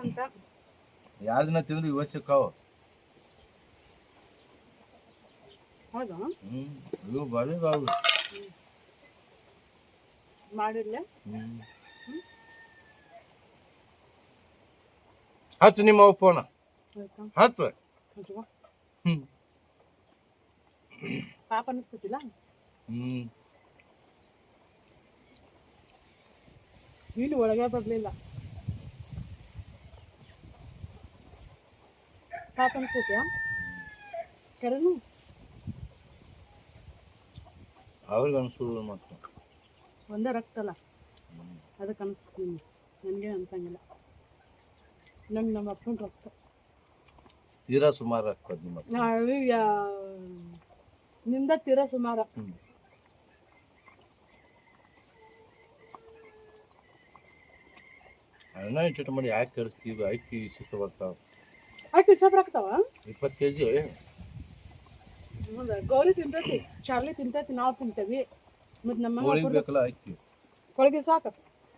ಅಂತ. 2 ದಿನ ತಿಂದ್ರೆ ಇವ ಸಿಕ್ಕಾವ. ಹೌದಾ? ಇವು ಬರೀಗಾವು ಮಾಡಿರ್ಲ. ಹತ್ತು ನಿಮ್ಮ ಫೋನ ಹತ್ತು. ಪಾಪ ಅನಿಸ್ತತಿಲ್ಲ. ಇಲ್ಲಿ ಒಳಗೆ ಬರ್ಲಿಲ್ಲ. ಪಾಪ ಅನಿಸ್ತೈತಿಯ ಕರೆನು ಅವ್ರಿಗೆ ಅನ್ಸೋದು ಮತ್ತೆ ಒಂದೇ ರಕ್ತ ಅಲ್ಲ, ಅದಕ್ಕೆ ಅನಿಸ್ತೀನಿ. ನನಗೆ ಅನ್ಸಂಗಿಲ್ಲ. ನಮ್ಮ ಅಪ್ಪನ ರಕ್ತ ತೀರಾ ಸುಮಾರು ಆಗ್ತದೆ. ನಿಮ್ದ ತೀರಾ ಸುಮಾರು. ಅಣ್ಣ ಇಟ್ಟು ಮಾಡಿ ಯಾಕೆ ಕಳಿಸ್ತೀವಿ? 5 kg ಶಿಸ್ತು ಬರ್ತಾವ. 5 pieces ಬರ್ತಾವ. 20 kg. ಗೌರಿ ತಿಂತೈತಿ, ಚಾರ್ಲಿ ತಿಂತೈತಿ, ನಾವು ತಿಂತೇವಿ. ಮತ್ತು ನಮ್ಮ ಕೋಳಿ ಬೇಕಲ್ಲ, ಹಾಕಿ ಕೊಳಗೆ ಸಾಕು.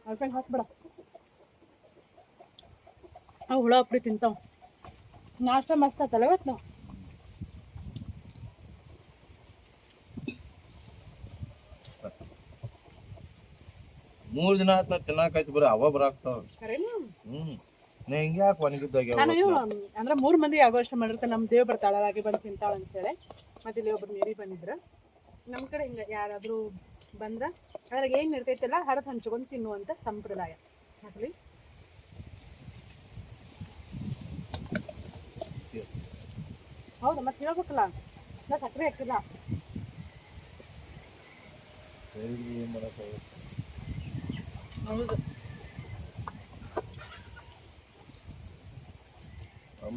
ಅದಕ್ಕೆ ಹಾಕ್ಬಿಡ. ಅವು ಹುಳ ಅಪ್ಪಡಿ ತಿಂತಾವ. ನಾಷ್ಟ ಮಸ್ತ್ ಆತಲ್ಲ ಇವತ್ತು ನಾವು. 3 ದಿನ ಆಯ್ತು ನಾ ತಿನ್ನಾಕಾಯ್ತು, ಬರೀ ಅವ ಬರಾಕ್ತಾವ. ನಾ ಹಿಂಗೆ ಯಾಕೆ ಒಣಗಿದ್ದಾಗ ನಾನು ಅಂದ್ರೆ 3 ಮಂದಿ ಆಗೋಷ್ಟು ಮಾಡಿರ್ತಾರೆ. ನಮ್ಮ ದೇವ್ ಬರ್ತಾಳಾಗಿ ಬಂದು ತಿಂತಾಳ ಅಂತೇಳಿ. ಮತ್ತೆ ಇಲ್ಲಿ ಒಬ್ರು ಮೇರಿ ಬಂದಿದ್ರು. ನಮ್ಮ ಕಡೆ ಹಿಂಗೆ ಯಾರಾದರೂ ಬಂದ್ರೆ ಅದ್ರಾಗ ಏನು ಇರ್ತೈತಿಲ್ಲ ಹರದು ಹಂಚ್ಕೊಂಡು ತಿನ್ನುವಂಥ ಸಂಪ್ರದಾಯ. ಆಗಲಿ ಹೌದಾ? ಮತ್ತೆ ಹೇಳ್ಬೇಕಲ್ಲ, ನಾ ಸಕ್ಕರೆ ಹಾಕಿಲ್ಲ. ಹೌದು,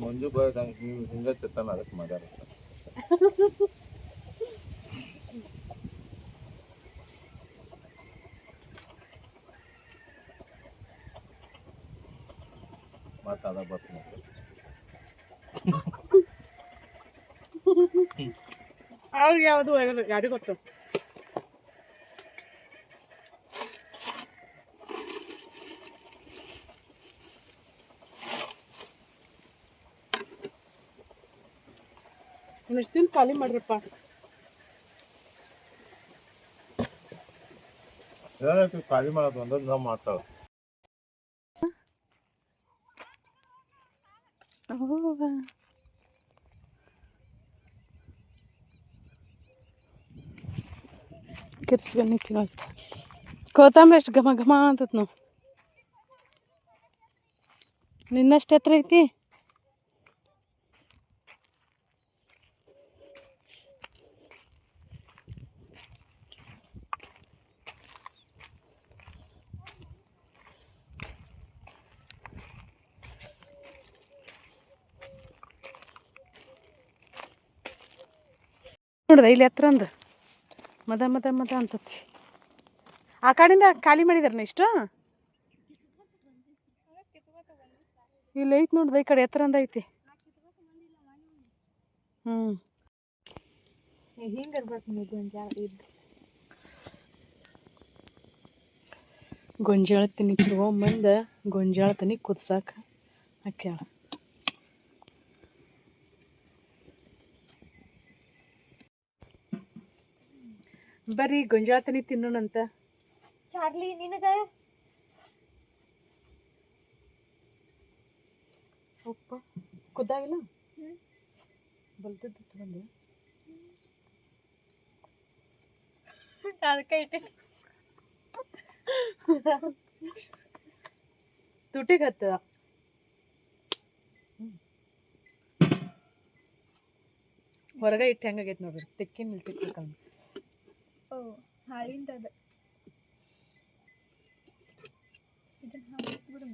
ಮಂಜು ಬಾಯ್ದಂಗೆ ನೀವು ಹಿಂಗೆ ತಿಂತಾನ, ಅದಕ್ಕೆ ಮಾಡ್ಯಾರ. ಮತ್ತೆ ಅದ ಬರ್ತೀನಿ ಅವ್ರಿಗೆ ಯಾವುದು ಯಾರಿಗೂ ಗೊತ್ತು. ಇನ್ನಷ್ಟು ದಿನ ಖಾಲಿ ಮಾಡ್ರಪ್ಪ. ಖಾಲಿ ಮಾಡೋದು ಅಂದ್ರೆ ನಾವು ಮಾಡ್ತಾವೆ. ಕಿರ್ಸ್ಗಣ್ಣಿ ಕೇಳ್ತ ಕೋತಂಬರಿ ಎಷ್ಟು ಘಮ ಘಮ ಅಂತತ್ ನಾವು. ನಿನ್ನಷ್ಟು ಎತ್ತರ ಐತಿ. ನೋಡ್ದ ಇಲ್ಲಿ ಎತ್ತರ ಅಂದ ಮದ ಮದ ಮದ ಅಂತತಿ. ಆ ಕಡೆಯಿಂದ ಖಾಲಿ ಮಾಡಿದಾರನ ಇಷ್ಟು. ಇಲ್ಲಿ ಐತಿ ನೋಡ್ದ, ಈ ಕಡೆ ಎತ್ತರ ಅಂದ ಐತಿ. ಗೊಂಜಾಳ ತಿನ್ನಿ ತಗೊಂಬಂದು ಗೊಂಜಾಳ ತನಿ ಕುದ್ಸಾಕ ಹಾಕ್ಯಾಳ. ಬರ್ರಿ ಗೊಂಜಾಳ ತನಿ ತಿನ್ನೋಣಂತ. ಚಾರ್ಲಿ ನಿನಗ ಉಪ್ಪು ಕುದ್ದಾವಿಲ್ಲ ಬಲ್ತದ್ದು ತಗೊಂಡು ಅದಕ್ಕೆ ಇಟ್ಟೆ ತುಟಿಗೆ ಹತ್ತದ. ಹೊರಗೆ ಇಟ್ಟು ಹೆಂಗಾಗೈತೆ ನೋಡ್ರಿ, ತೆಕ್ಕಿನ ನಿಲ್ತಿರ್ಬೇಕಂತ. ಓ ಹಾಲಿಂದ ಅದ ಇದನ್ನ ಹಾಕ್ಬಿಡು.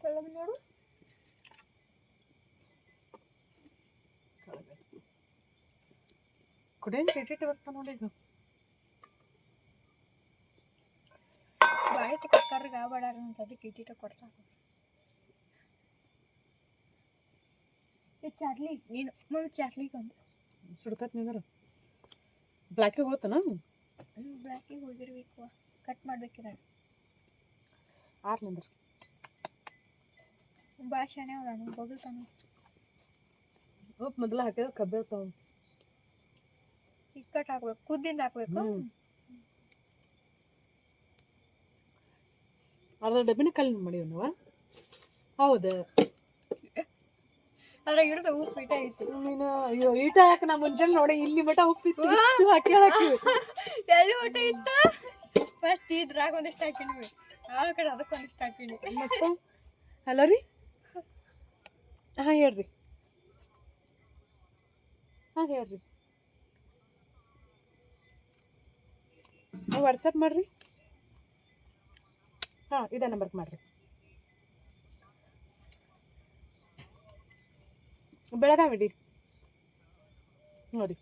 ತೆಳಗೆ ನೋಡು. ಕುಡಿಯನ್ ಕೆಟ್ಟಿಟ್ಟು ಬರ್ತಾ ನೋಡಿ. ಇದು ಬಾಳೆ ಕರ್ರಿಗೆ ಆಗ್ಬೇಡಾರ ಅಂತ ಅದಕ್ಕೆ ಇಟ್ಟಿಟ ಕೊಡ್ತಾ. ಚಾರ್ಲಿ ನೀನು ನೋಡಿ ಚಾರ್ಲಿಗೆ ಒಂದು ಸುಡ್ತತ್ ನಿಂದ್ರ ಬ್ಲ್ಯಾಕಿಗೆ ಹೋಗ್ತಾನ. ಬ್ಲ್ಯಾಕಿಗೆ ಹೋಗಿರ್ಬೇಕು ಕಟ್ ಮಾಡ್ಬೇಕಿರ ಆರು ನಿಂದ್ರು ಭಾಷೆನೇ ಅದ ಬದುತಾನು ಉಪ್ಪು ಮೊದಲು ಹಾಕಿದ್ರೆ ಕಬ್ಬೆ ಇರ್ತಾವೆ ಇಕ್ಕಟ್ಟು ಹಾಕ್ಬೇಕು ಕುದ್ದಿಂದ ಹಾಕ್ಬೇಕು ಅರ್ಧ ಡಬ್ಬಿನ ಕಲ್ಲು ಮಾಡಿ ನಾವು ಹೌದು ಅದ್ರಾಗ ಇರೋದು ಉಪ್ಪು ಇಟ ಐತಿ ನೀನು ಅಯ್ಯೋ ಈಟ ಯಾಕೆ ನಾ ಮುಂಜಾನೆ ನೋಡಿ ಇಲ್ಲಿ ಮಟ ಉಪ್ಪಿತ್ತು ಹಾಕಿ ಹಾಕಿವಿ ಎಲ್ಲಿ ಊಟ ಇತ್ತು ಫಸ್ಟ್ ಇದ್ರಾಗ ಒಂದಿಷ್ಟು ಹಾಕಿದ್ವಿ ಆ ಕಡೆ ಅದಕ್ಕೆ ಒಂದಿಷ್ಟು ಹಾಕಿನಿ ಮತ್ತೆ ಹಲೋ ರೀ ಹಾಂ ಹೇಳ್ರಿ ಹಾಂ ಹೇಳ್ರಿ ವಾಟ್ಸಪ್ ಮಾಡಿರಿ ಹಾಂ ಇದೇ ನಂಬರ್ಗೆ ಮಾಡಿರಿ ಬೆಳಗಾವಿ ನೋಡಿ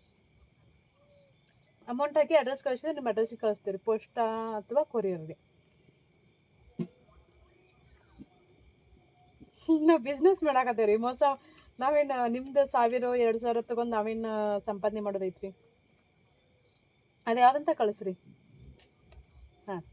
ಅಮೌಂಟ್ ಹಾಕಿ ಅಡ್ರೆಸ್ ಕಳಿಸಿದ್ರೆ ನಿಮ್ಮ ಅಡ್ರೆಸ್ಸಿಗೆ ಕಳಿಸ್ತೀರಿ ಪೋಸ್ಟ್ ಅಥವಾ ಕೊರಿಯರ್ಗೆ ನಾವು ಬಿಸ್ನೆಸ್ ಮಾಡಾಕತ್ತೇವೆ ರೀ ಮೋಸ ನಾವೇನು ನಿಮ್ದು 1000-2000 ತಗೊಂಡು ನಾವೇನು ಸಂಪಾದನೆ ಮಾಡೋದೈತಿ ಅದು ಯಾವ್ದಂತ ಕಳಿಸ್ರಿ ಹಾಂ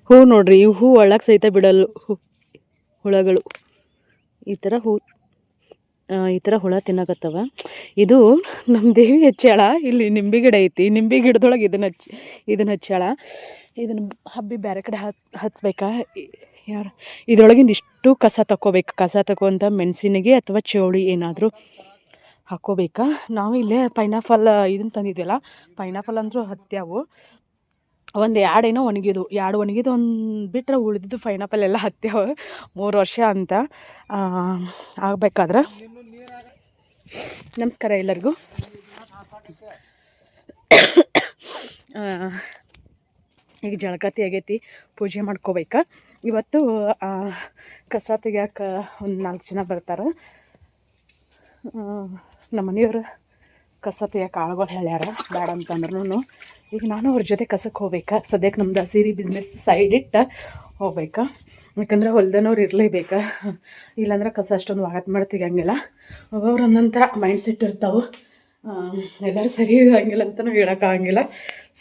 ಹೂ ನೋಡ್ರಿ ಇವು ಹೂ ಒಳಗೆ ಸಹಿತ ಬಿಡಲು ಹುಳಗಳು ಈ ಥರ ಹುಳ ತಿನ್ನಕತ್ತವ ಇದು ನಮ್ಮ ದೇವಿ ಹಚ್ಚಾಳ ಇಲ್ಲಿ ನಿಂಬೆ ಗಿಡ ಐತಿ ನಿಂಬೆ ಗಿಡದೊಳಗೆ ಇದನ್ನ ಹಚ್ಚಾಳ ಇದನ್ನು ಹಬ್ಬಿ ಬೇರೆ ಕಡೆ ಹಚ್ಬೇಕಾ ಯಾರು ಇದ್ರೊಳಗಿಂದ ಇಷ್ಟು ಕಸ ತಗೊಂತ ಮೆಣಸಿನಿಗೆ ಅಥವಾ ಚೌಳಿ ಏನಾದರೂ ಹಾಕ್ಕೋಬೇಕಾ ನಾವು ಇಲ್ಲೇ ಪೈನಾಪಲ್ ಇದನ್ನು ತಂದಿದ್ವಲ್ಲ ಪೈನಾಪಲ್ ಅಂದರೂ ಹತ್ಯಾವು ಒಂದು ಎರಡೇನೋ ಒಣಗಿದು ಒಂದು ಬಿಟ್ಟರೆ ಉಳಿದಿದ್ದು ಪೈನಾಪಲ್ ಎಲ್ಲ ಹತ್ಯಾವ 3 ವರ್ಷ ಅಂತ ಆಗಬೇಕಾದ್ರೆ ನಮಸ್ಕಾರ ಎಲ್ಲರಿಗೂ ಈಗ ಜಳಕತಿ ಆಗೈತಿ ಪೂಜೆ ಮಾಡ್ಕೋಬೇಕಾ ಇವತ್ತು ಕಸ ತೆಗಿಯೋಕೆ ಒಂದು 4 ಜನ ಬರ್ತಾರೆ ನಮ್ಮ ಮನೆಯವರು ಕಸ ತೆಗಿಯೋಕೆ ಆಳುಗಳು ಹೇಳ್ಯಾರ ಬೇಡ ಅಂತಂದ್ರೂ ಈಗ ನಾನು ಅವ್ರ ಜೊತೆ ಕಸಕ್ಕೆ ಹೋಗ್ಬೇಕಾ ಸದ್ಯಕ್ಕೆ ನಮ್ದು ಸೀರೆ ಬಿಸ್ನೆಸ್ ಸೈಡ್ ಇಟ್ಟು ಹೋಗ್ಬೇಕಾ ಯಾಕಂದ್ರೆ ಹೊಲ್ದನವ್ರು ಇರಲೇಬೇಕಾ ಇಲ್ಲಾಂದ್ರೆ ಕಸ ಅಷ್ಟೊಂದು ವಾಗತ್ ಮಾಡಿ ತೆಗಿಯಂಗಿಲ್ಲ ಒಬ್ಬೊಬ್ರು ಒಂದೊಂಥರ ಮೈಂಡ್ ಸೆಟ್ ಇರ್ತಾವೆ ಎಲ್ಲರೂ ಸರಿ ಇರೋಂಗಿಲ್ಲ ಅಂತಲೂ ಹೇಳೋಕ್ಕಾಗಂಗಿಲ್ಲ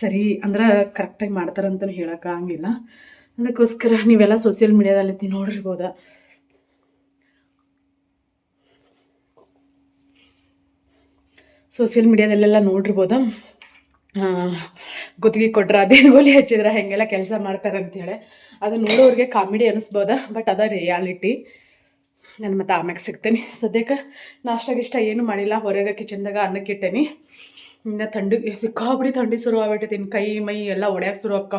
ಸರಿ ಅಂದ್ರೆ ಕರೆಕ್ಟಾಗಿ ಮಾಡ್ತಾರಂತಲೂ ಹೇಳೋಕ್ಕಾಗಂಗಿಲ್ಲ ಅದಕ್ಕೋಸ್ಕರ ನೀವೆಲ್ಲ ಸೋಷಿಯಲ್ ಮೀಡಿಯಾದಲ್ಲಿ ನೋಡಿರ್ಬೋದ ಸೋಷಿಯಲ್ ಮೀಡಿಯಾದಲ್ಲೆಲ್ಲ ನೋಡಿರ್ಬೋದು ಗುತ್ತಿಗೆ ಕೊಟ್ರೆ ಅದೇನು ಗೋಲಿ ಹಚ್ಚಿದ್ರೆ ಹೆಂಗೆಲ್ಲ ಕೆಲಸ ಮಾಡ್ತಾರೆ ಅಂತೇಳಿ ಅದು ನೋಡೋರಿಗೆ ಕಾಮಿಡಿ ಅನ್ನಿಸ್ಬೋದ ಬಟ್ ಅದ ರಿಯಾಲಿಟಿ ನಾನು ಮತ್ತೆ ಆಮ್ಯಾಗ ಸಿಗ್ತೇನೆ ಸದ್ಯಕ್ಕೆ ನಾಷ್ಟಾಗಿಷ್ಟ ಏನು ಮಾಡಿಲ್ಲ ಹೊರಗೆ ಕಿಚನ್ದಾಗ ಅನ್ನಕ್ಕೆ ಇಟ್ಟೇನಿ ಇನ್ನು ಥಂಡಿ ಸಿಕ್ಕಾಬಿಡಿ ಥಂಡಿ ಶುರು ಆಗ್ಬಿಟ್ಟಿದ್ದೀನಿ ಕೈ ಮೈ ಎಲ್ಲ ಒಡ್ಯಾಕೆ ಶುರು ಆಕ್ಕ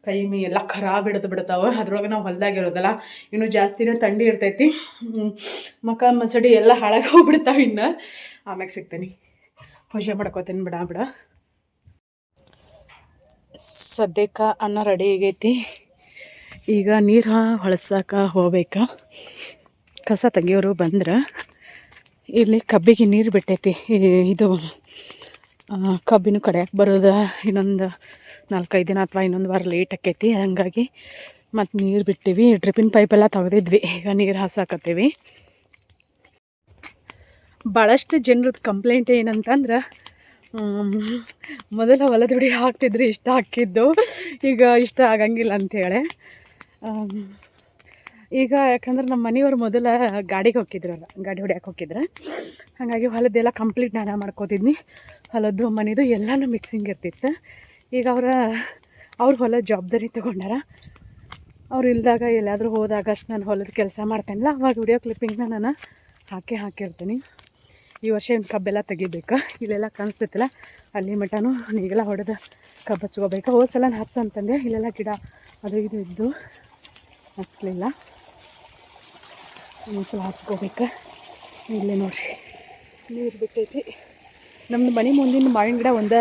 ಕೈ ಮೈ ಎಲ್ಲ ಖರಾಬ್ ಬಿಡ್ತಾವೆ ಅದ್ರೊಳಗೆ ನಾವು ಹೊಲ್ದಾಗಿರೋದಲ್ಲ ಇನ್ನೂ ಜಾಸ್ತಿನೇ ಥಂಡಿ ಇರ್ತೈತಿ ಮಕ ಮಸಡಿ ಎಲ್ಲ ಹಾಳಾಗಿ ಹೋಗ್ಬಿಡ್ತಾವೆ ಇನ್ನು ಆಮ್ಯಾಗ ಸಿಗ್ತೇನೆ ಪೂಜೆ ಮಾಡ್ಕೋತೀನಿ ಬಿಡ ಸದ್ಯಕ್ಕೆ ಅನ್ನ ರೆಡಿ ಆಗೈತಿ ಈಗ ನೀರು ಹೊಳಸಕ್ಕೆ ಹೋಗ್ಬೇಕಾ ಕಸ ತೆಗಿಯೋರು ಬಂದ್ರೆ ಇಲ್ಲಿ ಕಬ್ಬಿಗೆ ನೀರು ಬಿಟ್ಟೈತಿ ಇದು ಕಬ್ಬಿನ ಕಡಿಯಕ್ಕೆ ಬರೋದು ಇನ್ನೊಂದು 4-5 ದಿನ ಅಥವಾ ಇನ್ನೊಂದು ವಾರ ಲೇಟ್ ಆಕೈತಿ ಹಾಗಾಗಿ ಮತ್ತು ನೀರು ಬಿಟ್ಟಿವಿ ಡ್ರಿಪ್ಪಿನ ಪೈಪೆಲ್ಲ ತೆಗೆದಿದ್ವಿ ಈಗ ನೀರು ಹಾಸಾಕತ್ತೀವಿ ಭಾಳಷ್ಟು ಜನರದ್ದು ಕಂಪ್ಲೇಂಟ್ ಏನಂತಂದ್ರೆ ಮೊದಲ ಹೊಲದ ಹುಡಿ ಹಾಕ್ತಿದ್ರು ಇಷ್ಟ ಹಾಕಿದ್ದು ಈಗ ಇಷ್ಟ ಆಗಂಗಿಲ್ಲ ಅಂಥೇಳಿ ಈಗ ಯಾಕಂದ್ರೆ ನಮ್ಮ ಮನೆಯವ್ರು ಮೊದಲ ಗಾಡಿಗೆ ಹೋಗಿದ್ರಲ್ಲ ಗಾಡಿ ಹೊಡ್ಯಕ್ಕೆ ಹೋಗಿದ್ರೆ ಹಾಗಾಗಿ ಹೊಲದ್ದೆಲ್ಲ ಕಂಪ್ಲೀಟ್ ನಾನೇ ಮಾಡ್ಕೋತಿದ್ನಿ ಹೊಲದ್ದು ಮನೆದು ಎಲ್ಲನೂ ಮಿಕ್ಸಿಂಗ್ ಇರ್ತಿತ್ತು ಈಗ ಅವ್ರ ಹೊಲ ಜವಾಬ್ದಾರಿ ತೊಗೊಂಡಾರ ಅವ್ರು ಇಲ್ದಾಗ ಎಲ್ಲಾದರೂ ಹೋದಾಗ ಅಷ್ಟು ನಾನು ಹೊಲದ ಕೆಲಸ ಮಾಡ್ತೇನಲ್ಲ ಅವಾಗ ವಿಡಿಯೋ ಕ್ಲಿಪ್ಪಿಂಗ್ನ ನಾನು ಹಾಕಿರ್ತೀನಿ ಈ ವರ್ಷ ಒಂದು ಕಬ್ಬೆಲ್ಲ ತೆಗಿಬೇಕು ಇಲ್ಲೆಲ್ಲ ಕಾಣಿಸ್ತೈತಲ್ಲ ಅಲ್ಲಿ ಮಟನೂ ನೀಗೆಲ್ಲ ಹೊಡೆದು ಕಬ್ಬು ಹಚ್ಕೋಬೇಕು ಹೋಸಲ ಹಚ್ಚ ಅಂತಂದೆ ಇಲ್ಲೆಲ್ಲ ಗಿಡ ಅದು ಇದು ಇದ್ದು ಹಚ್ಚಲಿಲ್ಲ ಒಂದ್ಸಲ ಹಚ್ಕೋಬೇಕು ಇಲ್ಲೇ ನೋಡಿರಿ ನೀರು ಬಿಟ್ಟೈತಿ ನಮ್ಮದು ಮನೆ ಮುಂದಿನ ಮಾವಿನ ಗಿಡ ಒಂದು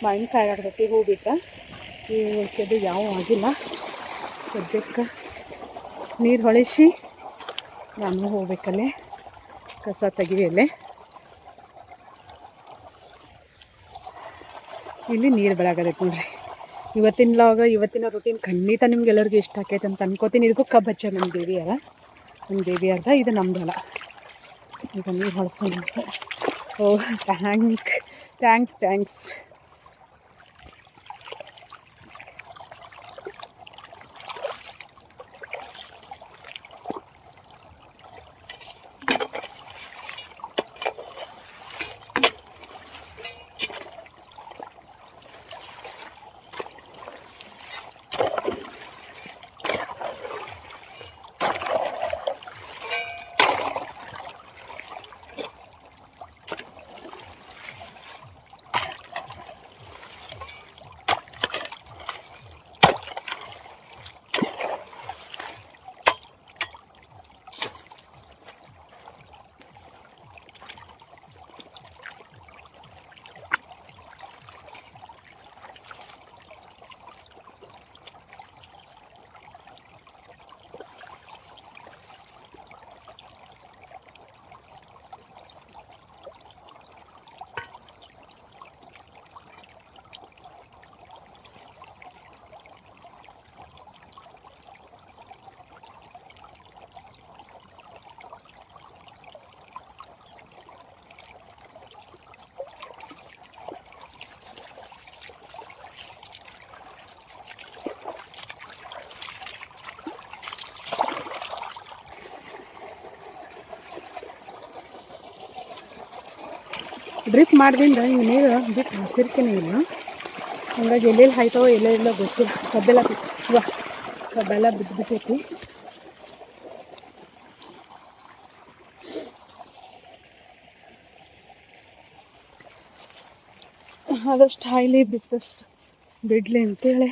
ಮಾವಿನಕಾಯಿ ಆಗ್ತೈತಿ ಹೂ ಬಿಟ್ಟು ಇದು ಯಾವ ಆಗಿಲ್ಲ ಸದ್ಯಕ್ಕೆ ನೀರು ಹೊಳಿಸಿ ನಾನು ಹೋಗ್ಬೇಕಲ್ಲೇ ಕಸ ತೆಗಿಯಲ್ಲೇ ಇಲ್ಲಿ ನೀರು ಬೆಳಗದೈತೆ ನೋಡ್ರಿ. ಇವತ್ತಿನ ರೊಟೀನ್ ಖಂಡಿತ ನಿಮ್ಗೆಲ್ಲರಿಗೂ ಇಷ್ಟ ಆಕೈತೆ ಅಂತ ಅನ್ಕೋತೀನಿ. ಇದಕ್ಕೂ ಕಬ್ಬು ಹಚ್ಚ ನಮ್ಮ ದೇವಿಯರ್ದ ಇದು ನಮ್ದಲ್ಲ. ಈಗ ನೀರು ಹೊಳ್ಸೋಣ. ಓ ಥ್ಯಾಂಕ್ಸ್. ಡ್ರಿಪ್ ಮಾಡ್ದಿಂದ ಈ ನೀರು ಬಿಟ್ಟು ಹಸಿರ್ಕೇನೆ ಇಲ್ಲ. ಹಂಗಾಗಿ ಎಲ್ಲೆಲ್ಲಿ ಹಾಯ್ತಾವೋ ಎಲ್ಲೆಲ್ಲ ಗೊತ್ತಿಲ್ಲ. ಕಬ್ಬೆಲ್ಲ ಬಿದ್ದುಬಿಟ್ಟೈತಿ. ಆದಷ್ಟು ಹಾಯ್ಲಿ ಬಿಡಲಿ ಅಂತೇಳಿ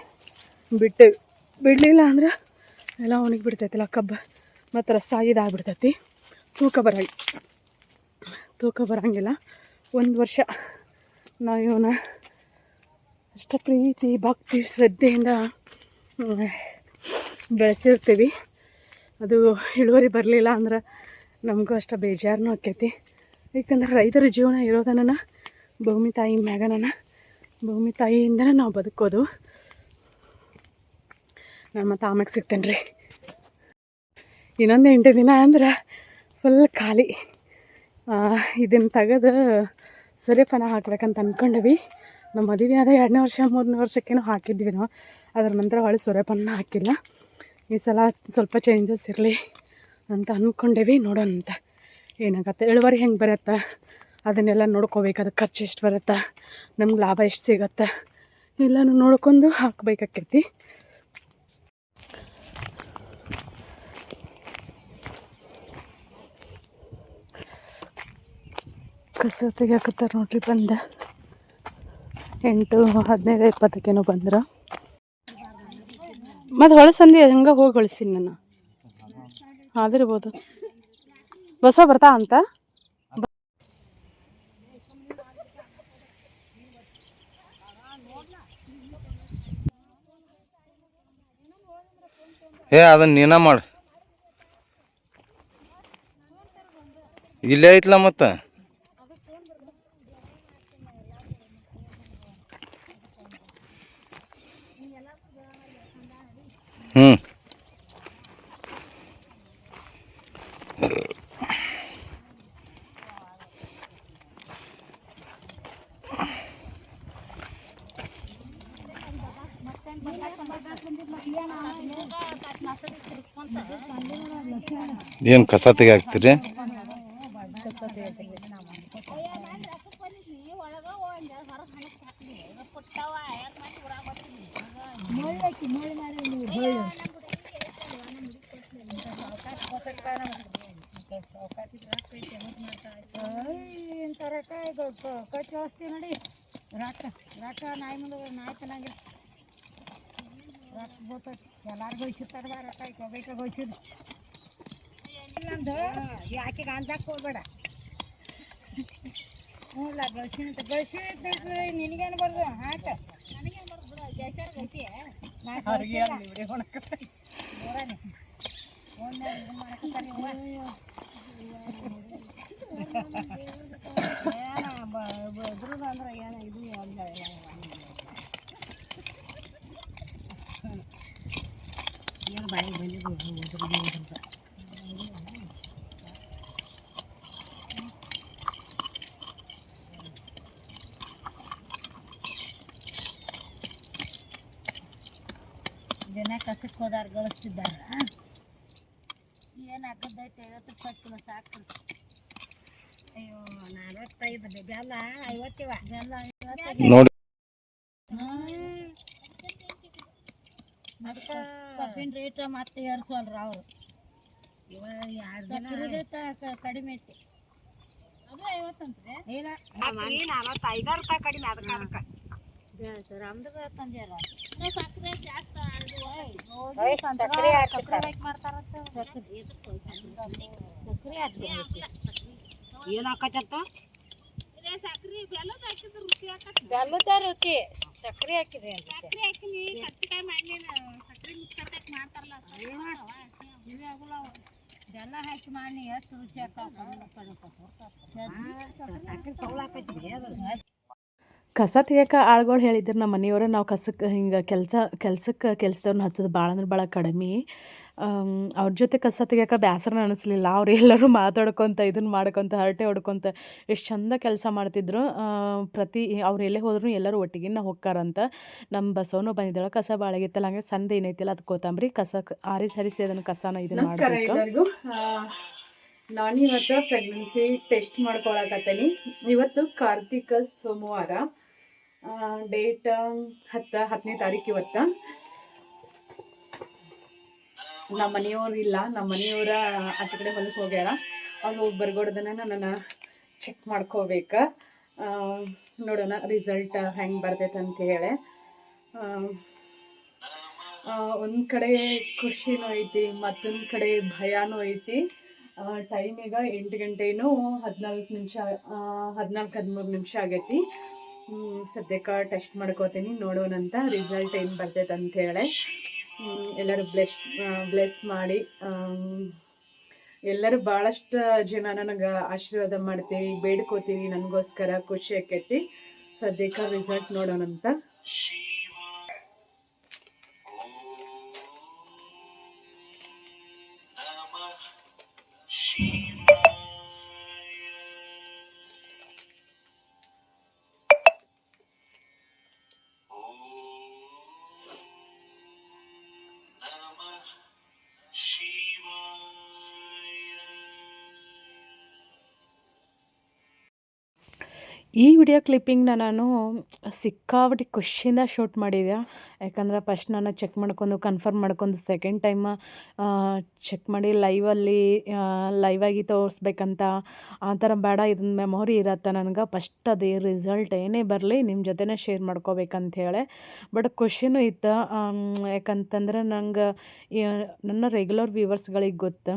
ಬಿಡಲಿಲ್ಲ ಅಂದ್ರೆ ಎಲ್ಲ ಒಣಗಿ ಬಿಡ್ತೈತಿಲ್ಲ ಕಬ್ಬು. ಮತ್ತು ರಸ ಇದಾಗ್ಬಿಡ್ತೈತಿ. ತೂಕ ಬರೋಂಗಿಲ್ಲ. ಒಂದು ವರ್ಷ ನಾವು ಇವನ್ನ ಅಷ್ಟ ಪ್ರೀತಿ ಭಕ್ತಿ ಶ್ರದ್ಧೆಯಿಂದ ಬೆಳೆಸಿರ್ತೀವಿ. ಅದು ಇಳುವರಿ ಬರಲಿಲ್ಲ ಅಂದ್ರೆ ನಮಗೂ ಅಷ್ಟು ಬೇಜಾರನೂ ಆಕೈತಿ. ಯಾಕಂದ್ರೆ ರೈತರ ಜೀವನ ಇರೋದನ್ನ ಭೂಮಿ ತಾಯಿ ಮ್ಯಾಗನ, ಭೂಮಿ ತಾಯಿಯಿಂದನೇ ನಾವು ಬದುಕೋದು. ನಾನು ಮತ್ತು ಆಮ್ಯಾಗ ಸಿಗ್ತೇನೆ ರೀ. ಇನ್ನೊಂದು 8 ದಿನ ಅಂದ್ರೆ ಫುಲ್ ಖಾಲಿ. ಇದನ್ನು ತೆಗೆದು ಸೂರ್ಯಪಾನ ಹಾಕ್ಬೇಕಂತ ಅಂದ್ಕೊಂಡ್ವಿ. ನಮ್ಮ ಮದುವೆ ಆದ 2ನೇ ವರ್ಷ 3ನೇ ವರ್ಷಕ್ಕೇನೋ ಹಾಕಿದ್ವಿ ನಾವು. ಅದ್ರ ನಂತರ ಹೊಳೆ ಸೂರ್ಯಪಾನ ಹಾಕಿಲ್ಲ. ಈ ಸಲ ಸ್ವಲ್ಪ ಚೇಂಜಸ್ ಇರಲಿ ಅಂತ ಅಂದ್ಕೊಂಡೇವಿ. ನೋಡೋಣ ಅಂತ ಏನಾಗತ್ತೆ, ಇಳುವರಿ ಹೆಂಗೆ ಬರುತ್ತೆ ಅದನ್ನೆಲ್ಲ ನೋಡ್ಕೋಬೇಕು. ಅದಕ್ಕೆ ಖರ್ಚು ಎಷ್ಟು ಬರುತ್ತೆ, ನಮ್ಗೆ ಲಾಭ ಎಷ್ಟು ಸಿಗತ್ತೆ ಎಲ್ಲನೂ ನೋಡ್ಕೊಂಡು ಹಾಕ್ಬೇಕಾಕೈತಿ. ಕಸ ತೆಗಿಯಾಕತ್ತಾರೆ ನೋಡ್ರಿ. ಬಂದ 8, 15, 20 ಬಂದ್ರೆ ಮತ್ತು ಹೊಳಸಂದಿ ಹಂಗೆ ಹೋಗಿ ಹೊಳಿಸಿನಿ ನಾನು. ಆದಿರ್ಬೋದು ಬಸವ ಬರ್ತಾ ಅಂತ. ಅದನ್ನ ನೀನ ಮಾಡು. ಇಲ್ಲೇ ಐತ್ಲ ಮತ್ತೆ. ಏನು ಕಸ ತೆಗಿ ಹಾಕ್ತೀರಿ? ನೋಡಿ ರೊಕ್ಕ ನಾಯಿ ಮುಂದೆ ನಾಯಿ ಚೆನ್ನಾಗಿ ರೊಕ್ಕ ಬೋತೈತಿ. ಎಲ್ಲಾರ್ಗೂ ಇಷ್ಟಾಡ್ದ ರೊಕ್ಕ ಇಕ್ಕೋಬೇಕು ಗೋಯ್ಸಿದ್ದು. ನಮ್ದು ಯಾಕೆಗೆ ಅಂಜಾಕ್ ಹೋಗ್ಬೇಡ. ಹ್ಞೂಲ್ಲ ಗಳಿಸಿ ನಿನಗೇನು ಬರ್ದು ಹಾಕ. ನನಗೇನು ಬರ್ದು ಬಿಡು. ಜಾಸ್ತಿ ಗಳಿಸಿ ನೋಡೋಣ ಇದು ಮಾಡಕತ್ತಾರೆ. ಏನ ಇದ್ರದ್ದು ಅಂದ್ರೆ ಏನೋ ಇದು ಜನ ಕಸಕ್ಕೆ ಹೋದಾರ ಗಳಿಸ್ತಿದ್ದಾರ ಏನು ಹಾಕದೈತೆ 50 ರೂಪಾಯಿ ಕಿಲೋ ಸಾಕು ಅಯ್ಯೋ 45 ಬೆಲ್ಲ 50 ಬೆಲ್ಲ 50 ನೋಡಿ ಅದಕ್ಕೆ ಕಬ್ಬಿನ ರೇಟ್ ಮತ್ತೆ ಏರ್ಸೋಲ್ರ ಅವರು ಕಡಿಮೆ ಐತಿ ಅದು 50 ಅಂತ್ರಿ ಇಲ್ಲ 45 ರೂಪಾಯಿ ಕಡಿಮೆ ಅದಕ್ಕೆ ರಾಮದುರ್ಗ ತಂದ್ಯಾರ ಸಕ್ಕರೆ ಜಾಸ್ತಿ ಸಕ್ಕರೆ ಹಾಕಿ ಮಾಡ್ತಾರಂತ ಸಕ್ಕರೆ ಹಾಕಿ ಏನು ಹಾಕತ್ತ ಸಕ್ಕರೆ ಬೆಲ್ಲದ ಹಾಕಿದ್ರೆ ರುಚಿ ಹಾಕತ್ತ ಬೆಲ್ಲದ ರುಚಿ ಸಕ್ಕರೆ ಹಾಕಿದ್ರಿ ಸಕ್ಕರೆ ಹಾಕಿನಿ ಕಚ್ಚಿಕಾಯಿ ಮಾಡಿ ಸಕ್ಕರೆ ಮಿಕ್ಸ್ ಮಾಡ್ತಾರಲ್ಲ ಬೆಲ್ಲ ಹಾಕಿ ಮಾಡಿ ಎಷ್ಟು ರುಚಿ ಕಸ ತೆಗಿಯೋಕೆ ಆಳ್ಗಳು ಹೇಳಿದ್ರು ನಮ್ಮ ಮನೆಯವರು ನಾವು ಕಸಕ್ಕೆ ಹಿಂಗೆ ಕೆಲ್ಸದವ್ರನ್ನ ಹಚ್ಚೋದು ಭಾಳ ಅಂದ್ರೆ ಭಾಳ ಕಡಿಮೆ ಅವ್ರ ಜೊತೆ ಕಸ ತೆಗಿಯೋಕೆ ಬೇಸರ ಅನಿಸ್ಲಿಲ್ಲ ಅವ್ರು ಎಲ್ಲರೂ ಮಾತಾಡ್ಕೊತ ಇದನ್ನು ಮಾಡ್ಕೊತ ಹರಟೆ ಹೊಡ್ಕೊತ ಎಷ್ಟು ಚಂದ ಕೆಲಸ ಮಾಡ್ತಿದ್ರು ಅವ್ರು ಎಲ್ಲೇ ಹೋದ್ರು ಎಲ್ಲರೂ ಒಟ್ಟಿಗೆ ಹೋಗ್ತಾರಂತ ನಮ್ಮ ಬಸವನು ಬಂದಿದ್ದಾಳೆ ಕಸ ಬಾಳಗಿತ್ತಲ್ಲ ಹಂಗೆ ಸಂದೆ ಏನೈತಿಲ್ಲ ಅದು ಕೊತ್ತಂಬರಿ ಕಸಕ್ಕೆ ಆರಿಸಿ ಅದನ್ನು ಕಸನ ಇದನ್ನು ಮಾಡಬೇಕು. ಎಲ್ಲರಿಗೂ ನಾನು ಇವತ್ತು ಪ್ರೆಗ್ನೆನ್ಸಿ ಟೆಸ್ಟ್ ಮಾಡ್ಕೊಳಕತ್ತೀನಿ. ಇವತ್ತು ಕಾರ್ತಿಕ ಸೋಮವಾರ, ಡೇಟ್ 10ನೇ ತಾರೀಕು. ಇವತ್ತು ನಮ್ಮ ಮನೆಯವ್ರು ಇಲ್ಲ, ನಮ್ಮ ಮನೆಯವರ ಆಚೆ ಕಡೆ ಹೊಲಕ್ಕೆ ಹೋಗ್ಯಾರ. ಅವ್ರು ಹೋಗಿ ಬರ್ಗೊಡ್ದನ ನನ್ನನ್ನು ಚೆಕ್ ಮಾಡ್ಕೋಬೇಕು. ನೋಡೋಣ ರಿಸಲ್ಟ್ ಹೆಂಗೆ ಬರ್ತೈತೆ ಅಂತ ಹೇಳಿ. ಒಂದು ಕಡೆ ಖುಷಿನೂ ಐತಿ, ಮತ್ತೊಂದು ಕಡೆ ಭಯನೂ ಐತಿ. ಟೈಮ್ ಈಗ 8 ಗಂಟೆನೂ 13 ನಿಮಿಷ ಆಗೈತಿ. ಸದ್ಯಕ್ಕೆ ಟೆಸ್ಟ್ ಮಾಡ್ಕೋತೀನಿ, ನೋಡೋಣಂತ ರಿಸಲ್ಟ್ ಏನು ಬರ್ತೈತೆ ಅಂಥೇಳಿ. ಎಲ್ಲರೂ ಬ್ಲೆಸ್ ಮಾಡಿ. ಎಲ್ಲರೂ ಭಾಳಷ್ಟು ಜನ ನನಗೆ ಆಶೀರ್ವಾದ ಮಾಡ್ತೀವಿ, ಬೇಡ್ಕೋತೀವಿ, ನನಗೋಸ್ಕರ ಖುಷಿ ಆಕೈತಿ. ಸದ್ಯಕ್ಕೆ ರಿಸಲ್ಟ್ ನೋಡೋಣಂತ. ಈ ವಿಡಿಯೋ ಕ್ಲಿಪ್ಪಿಂಗ್ನ ನಾನು ಸಿಕ್ಕಾಪಟ್ಟೆ ಖುಷಿಯಿಂದ ಶೂಟ್ ಮಾಡಿದೆ. ಯಾಕಂದ್ರೆ ಫಸ್ಟ್ ನಾನು ಚೆಕ್ ಮಾಡ್ಕೊಂಡು ಕನ್ಫರ್ಮ್ ಮಾಡ್ಕೊಂಡು ಸೆಕೆಂಡ್ ಟೈಮ್ ಚೆಕ್ ಮಾಡಿ ಲೈವಾಗಿ ತೋರಿಸ್ಬೇಕಂತ ಆ ಥರ ಬೇಡ. ಇದನ್ನ ಮೆಮೊರಿ ಇರತ್ತೆ ನನಗೆ. ಫಸ್ಟ್ ಅದೇ ರಿಸಲ್ಟ್ ಏನೇ ಬರಲಿ ನಿಮ್ಮ ಜೊತೆನೇ ಶೇರ್ ಮಾಡ್ಕೋಬೇಕಂತ ಹೇಳಿ. ಬಟ್ ಖುಷಿನೂ ಇತ್ತು. ಯಾಕಂತಂದ್ರೆ ನಂಗೆ ನನ್ನ ರೆಗ್ಯುಲರ್ ವ್ಯೂವರ್ಸ್ಗಳಿಗೆ ಗೊತ್ತು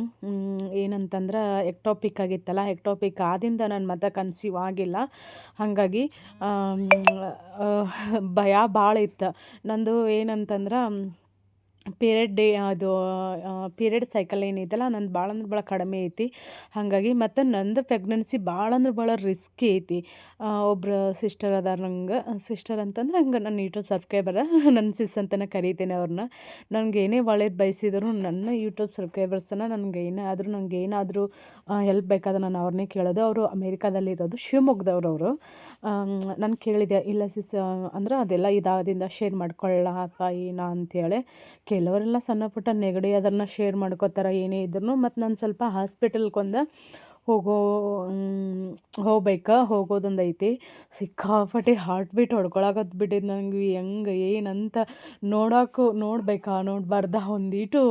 ಏನಂತಂದ್ರೆ ಎಕ್ಟೋಪಿಕ್ ಆಗಿತ್ತಲ್ಲ. ಎಕ್ಟೋಪಿಕ್ ಆದಿಂದ ನಾನು ಮತ್ತೆ ಕನ್ಸೀವ್ ಆಗಿಲ್ಲ. ಹಾಗಾಗಿ ಭಯ ಭಾಳ ಇತ್ತು ನಂದು. ಏನಂತಂದ್ರೆ ಪೀರಿಯಡ್ ಸೈಕಲ್ ಏನೈತಲ್ಲ ನಂದು ಭಾಳ ಅಂದ್ರೆ ಭಾಳ ಕಡಿಮೆ ಐತಿ. ಹಾಗಾಗಿ ಮತ್ತು ನಂದು ಪ್ರೆಗ್ನೆನ್ಸಿ ಭಾಳ ಅಂದ್ರೆ ಭಾಳ ರಿಸ್ಕಿ ಐತಿ. ಒಬ್ಬರು ಸಿಸ್ಟರ್ ಅದಾರ ನಂಗೆ. ಸಿಸ್ಟರ್ ಅಂತಂದ್ರೆ ಹಂಗೆ ನನ್ನ ಯೂಟ್ಯೂಬ್ ಸಬ್ಸ್ಕ್ರೈಬರ್, ನನ್ನ ಸಿಸ್ ಅಂತಲೇ ಕರೀತೀನಿ ಅವ್ರನ್ನ. ನನಗೇನೇ ಒಳ್ಳೇದು ಬಯಸಿದ್ರು ನನ್ನ ಯೂಟ್ಯೂಬ್ ಸಬ್ಸ್ಕ್ರೈಬರ್ಸನ್ನು ನನಗೇನಾದರೂ ಹೆಲ್ಪ್ ಬೇಕಾದ್ರೆ ನಾನು ಅವ್ರನ್ನೇ ಕೇಳೋದು. ಅವರು ಅಮೇರಿಕಾದಲ್ಲಿರೋದು, ಶಿವಮೊಗ್ಗದವ್ರು ಅವರು. ನಾನು ಕೇಳಿದೆ, ಇಲ್ಲ ಸಿಸ್ ಅಂದ್ರೆ ಅದೆಲ್ಲ ಇದಾದಿಂದ ಶೇರ್ ಮಾಡ್ಕೊಳ್ಳಪ್ಪ ಏನೋ ಅಂಥೇಳಿ. ಕೆಲವರೆಲ್ಲ ಸಣ್ಣ ಪುಟ್ಟ ನೆಗಡಿ ಅದನ್ನು ಶೇರ್ ಮಾಡ್ಕೋತಾರೆ ಏನೇ ಇದ್ರೂ. ಮತ್ತು ನಾನು ಸ್ವಲ್ಪ ಹಾಸ್ಪಿಟಲ್ಗೊಂದು ಹೋಗೋದೊಂದು ಐತಿ. ಸಿಕ್ಕಾಪಟ್ಟೆ ಹಾರ್ಟ್ ಬೀಟ್ ಹೊಡ್ಕೊಳಕತ್ತು ಬಿಟ್ಟಿದ್ದು ನಂಗೆ. ಹೆಂಗೆ ಏನಂತ ನೋಡಬಾರ್ದ ಒಂದೀಟು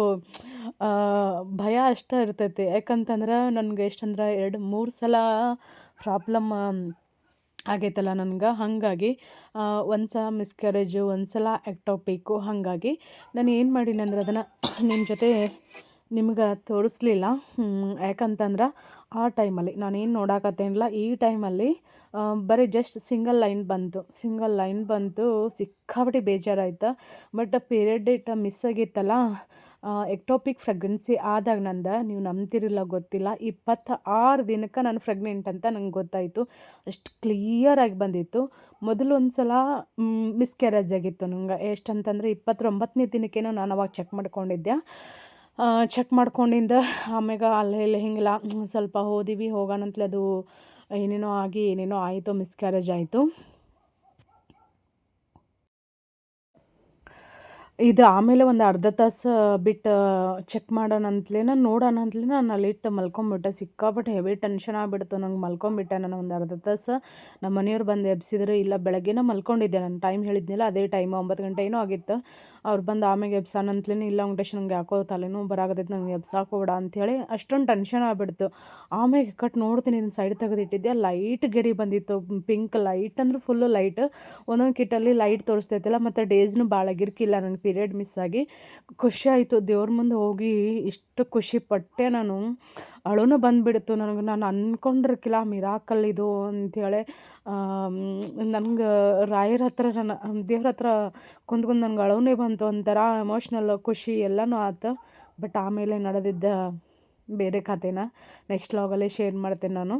ಭಯ ಅಷ್ಟೇ ಇರ್ತೈತಿ. ಯಾಕಂತಂದ್ರೆ ನನಗೆ ಎಷ್ಟಂದ್ರೆ 2-3 ಸಲ ಪ್ರಾಬ್ಲಮ್ ಆಗೈತಲ್ಲ ನನಗೆ. ಹಾಗಾಗಿ ಒಂದು ಸಲ ಮಿಸ್ಕ್ಯಾರೇಜು, ಒಂದು ಸಲ ಎಕ್ಟೋಪಿಕ್ಕು. ಹಾಗಾಗಿ ನಾನು ಏನು ಮಾಡೀನಿ ಅಂದ್ರೆ ಅದನ್ನು ನಿಮ್ಮ ಜೊತೆ ನಿಮ್ಗೆ ತೋರಿಸ್ಲಿಲ್ಲ. ಯಾಕಂತಂದ್ರೆ ಆ ಟೈಮಲ್ಲಿ ನಾನೇನು ನೋಡಕತ್ತೇನಿಲ್ಲ. ಈ ಟೈಮಲ್ಲಿ ಬರೀ ಜಸ್ಟ್ ಸಿಂಗಲ್ ಲೈನ್ ಬಂತು. ಸಿಕ್ಕಾಪಟ್ಟೆ ಬೇಜಾರಾಯ್ತು. ಬಟ್ ಪೀರಿಯಡ್ ಡೇಟ್ ಮಿಸ್ ಆಗಿತ್ತಲ್ಲ, ಎಕ್ಟೋಪಿಕ್ ಪ್ರೆಗ್ನೆನ್ಸಿ ಆದಾಗ ನಂದು ನೀವು ನಂಬ್ತಿರಿಲ್ಲ ಗೊತ್ತಿಲ್ಲ 26 ದಿನಕ್ಕೆ ನಾನು ಪ್ರೆಗ್ನೆಂಟ್ ಅಂತ ನಂಗೆ ಗೊತ್ತಾಯಿತು. ಅಷ್ಟು ಕ್ಲಿಯರಾಗಿ ಬಂದಿತ್ತು. ಮೊದಲು ಒಂದು ಸಲ ಮಿಸ್ಕ್ಯಾರೇಜ್ ಆಗಿತ್ತು ನಂಗೆ. ಎಷ್ಟಂತಂದರೆ 29ನೇ ದಿನಕ್ಕೇನೋ ನಾನು ಅವಾಗ ಚೆಕ್ ಮಾಡ್ಕೊಂಡಿದ್ದೆ. ಚೆಕ್ ಮಾಡ್ಕೊಂಡಿಂದ ಆಮ್ಯಾಗ ಅಲ್ಲೇ ಇಲ್ಲ ಹಿಂಗಿಲ್ಲ ಸ್ವಲ್ಪ ಹೋದಿವಿ ಹೋಗೋಣಂತಲೇ ಅದು ಏನೇನೋ ಆಗಿ ಏನೇನೋ ಆಯಿತು, ಮಿಸ್ಕ್ಯಾರೇಜ್ ಆಯಿತು. ಇದು ಆಮೇಲೆ ಒಂದು ಅರ್ಧ ತಾಸು ಬಿಟ್ಟು ಚೆಕ್ ಮಾಡೋಣ ಅಂತಲೇ ನೋಡೋಣ ಅಂತಲೇ ನಾನು ಅಲ್ಲಿಟ್ಟು ಮಲ್ಕೊಂಬಿಟ್ಟೆ. ಸಿಕ್ಕಾಪಟ್ಟೆ ಹೆವಿ ಟೆನ್ಷನ್ ಆಗಿಬಿಡ್ತು ನಂಗೆ. ಮಲ್ಕೊಂಬಿಟ್ಟೆ ನಾನು ಒಂದು ಅರ್ಧ ತಾಸು. ನಮ್ಮ ಮನೆಯವ್ರು ಬಂದು ಎಬ್ಸಿದ್ರು. ಇಲ್ಲ ಬೆಳಗ್ಗೆನೇ ಮಲ್ಕೊಂಡಿದ್ದೆ ನಾನು. ಟೈಮ್ ಹೇಳಿದ್ನಿಲ್ಲ ಅದೇ ಟೈಮು 9 ಗಂಟೆ ಏನೋ ಆಗಿತ್ತು. ಅವ್ರು ಬಂದು ಆಮೇಲೆ ಎಬ್ಸಾನ ಅಂತಲೇ ಇಲ್ಲ ವೆಂಕಟೇಶ್ ನಂಗೆ ಯಾಕೋ ತಲೆನೂ ಬರಾಕತ್ತೈತೆ, ನಂಗೆ ಎಬ್ಸಾಕೋಬೇಡ ಅಂಥೇಳಿ ಅಷ್ಟೊಂದು ಟೆನ್ಷನ್ ಆಗಿಬಿಡ್ತು. ಆಮೇಲೆ ನೋಡ್ತೀನಿ ಇದನ್ನು ಸೈಡ್ ತೆಗೆದಿಟ್ಟಿದ್ದೆ. ಲೈಟ್ ಗೆರಿ ಬಂದಿತ್ತು, ಪಿಂಕ್ ಲೈಟ್ ಅಂದ್ರೆ ಫುಲ್ಲು ಲೈಟ್. ಒಂದೊಂದು ಕಿಟ್ಟಲ್ಲಿ ಲೈಟ್ ತೋರಿಸ್ತೈತಿಲ್ಲ. ಮತ್ತು ಡೇಸ್ನು ಭಾಳ ಗಿರ್ಕಿಲ್ಲ ನಂಗೆ ಪೀರಿಯಡ್ ಮಿಸ್ ಆಗಿ. ಖುಷಿ ಆಯಿತು. ದೇವ್ರ ಮುಂದೆ ಹೋಗಿ ಇಷ್ಟು ಖುಷಿ ಪಟ್ಟೆ ನಾನು. ಅಳುನೂ ಬಂದುಬಿಡ್ತು ನನಗೆ. ನಾನು ಅಂದ್ಕೊಂಡಿರ್ಕಿಲ್ಲ ಮಿರಾಕಲ್ ಇದು ಅಂಥೇಳಿ. ನನಗೆ ರಾಯರ ಹತ್ರ ನಾನು ದೇವ್ರ ಹತ್ರ ಕುಂತ್ಕೊಂಡು ನನಗೆ ಅಳುನೇ ಬಂತು. ಒಂಥರ ಎಮೋಷ್ನಲ್ ಖುಷಿ ಎಲ್ಲನೂ ಆಯ್ತು. ಬಟ್ ಆಮೇಲೆ ನಡೆದಿದ್ದ ಬೇರೆ ಕಥೆನ ನೆಕ್ಸ್ಟ್ ವ್ಲಾಗಲ್ಲೇ ಶೇರ್ ಮಾಡ್ತೇನೆ ನಾನು.